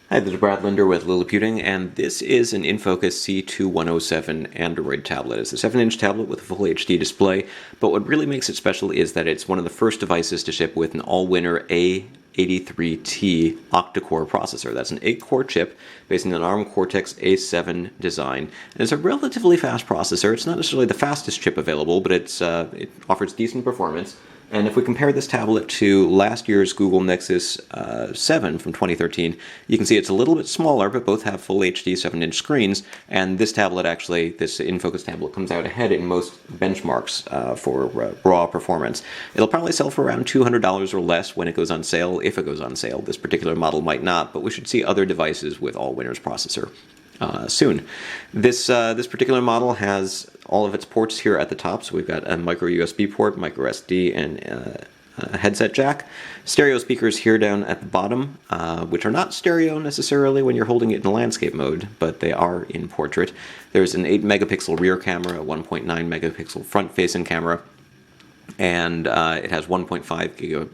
Hi, this is Brad Linder with Liliputing, and this is an InFocus C2107 Android tablet. It's a 7-inch tablet with a full HD display, but what really makes it special is that it's one of the first devices to ship with an Allwinner A83T octa-core processor. That's an 8-core chip based on an ARM Cortex-A7 design, and it's a relatively fast processor. It's not necessarily the fastest chip available, but it offers decent performance. And if we compare this tablet to last year's Google Nexus 7 from 2013, you can see it's a little bit smaller, but both have full HD 7-inch screens, and this tablet actually, this InFocus tablet, comes out ahead in most benchmarks for raw performance. It'll probably sell for around $200 or less when it goes on sale, if it goes on sale. This particular model might not, but we should see other devices with Allwinner's processor soon. This particular model has all of its ports here at the top, so we've got a micro USB port, micro SD, and a headset jack. Stereo speakers here down at the bottom, which are not stereo necessarily when you're holding it in landscape mode, but they are in portrait. There's an 8 megapixel rear camera, a 1.9 megapixel front-facing camera, and it has 1.5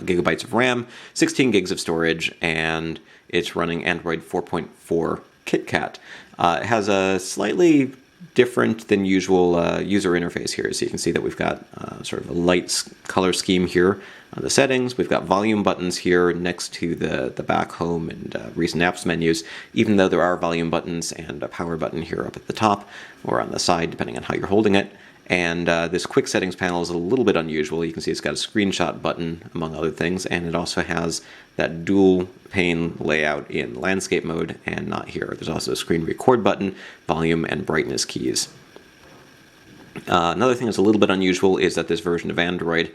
gigabytes of RAM, 16 gigs of storage, and it's running Android 4.4 KitKat. It has a slightly different than usual user interface here. So you can see that we've got sort of a light color scheme here on the settings. We've got volume buttons here next to the back home and recent apps menus, even though there are volume buttons and a power button here up at the top or on the side, depending on how you're holding it. And this quick settings panel is a little bit unusual. You can see it's got a screenshot button, among other things, and it also has that dual pane layout in landscape mode and not here. There's also a screen record button, volume, and brightness keys. Another thing that's a little bit unusual is that this version of Android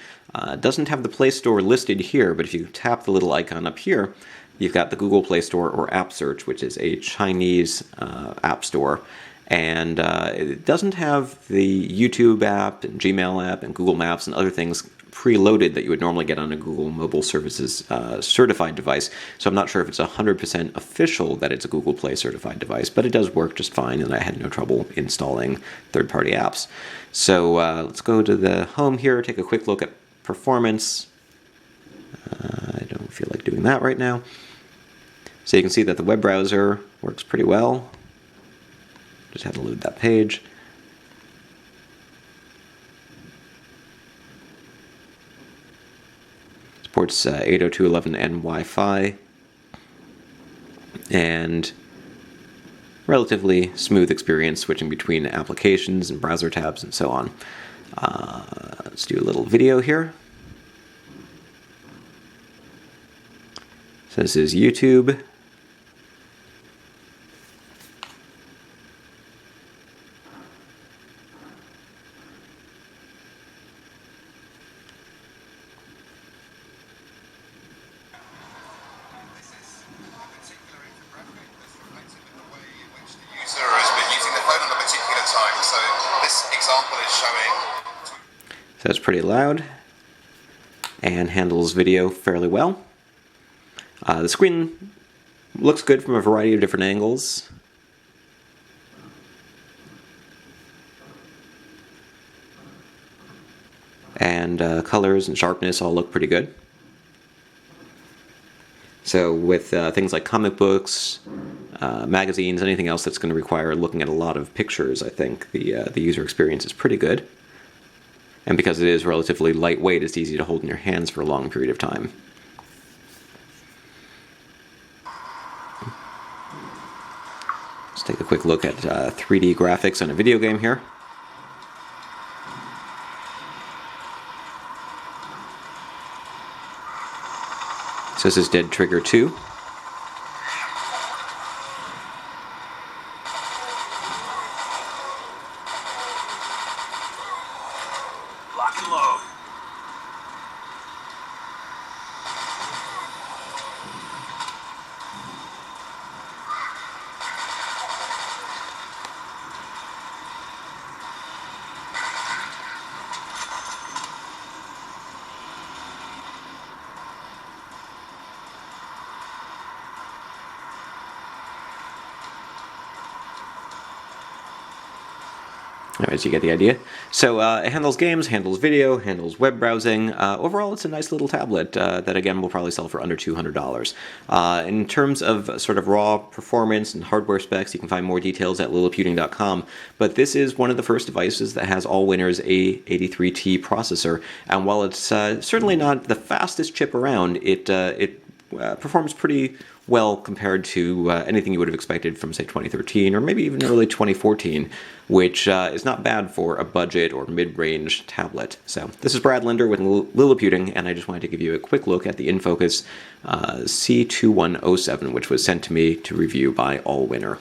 doesn't have the Play Store listed here, but if you tap the little icon up here, you've got the Google Play Store or App Search, which is a Chinese app store. And it doesn't have the YouTube app and Gmail app and Google Maps and other things preloaded that you would normally get on a Google Mobile Services certified device. So I'm not sure if it's 100% official that it's a Google Play certified device, but it does work just fine, and I had no trouble installing third-party apps. So let's go to the home here, take a quick look at performance. I don't feel like doing that right now. So you can see that the web browser works pretty well. Just had to load that page. Supports 802.11n Wi-Fi, and relatively smooth experience switching between applications and browser tabs and so on. Let's do a little video here. So this is YouTube. So this example is showing. So it's pretty loud and handles video fairly well. The screen looks good from a variety of different angles. And colors and sharpness all look pretty good. So with things like comic books, magazines, anything else that's going to require looking at a lot of pictures, I think the user experience is pretty good. And because it is relatively lightweight, it's easy to hold in your hands for a long period of time. Let's take a quick look at 3D graphics on a video game here. So this is Dead Trigger 2. Lock and load. Anyways, you get the idea. So it handles games, handles video, handles web browsing. Overall, it's a nice little tablet that, again, will probably sell for under $200. In terms of sort of raw performance and hardware specs, you can find more details at Liliputing.com. But this is one of the first devices that has Allwinner's A83T processor. And while it's certainly not the fastest chip around, it performs pretty well compared to anything you would have expected from, say, 2013 or maybe even early 2014, which is not bad for a budget or mid-range tablet. So this is Brad Linder with Liliputing, and I just wanted to give you a quick look at the InFocus C2107, which was sent to me to review by Allwinner.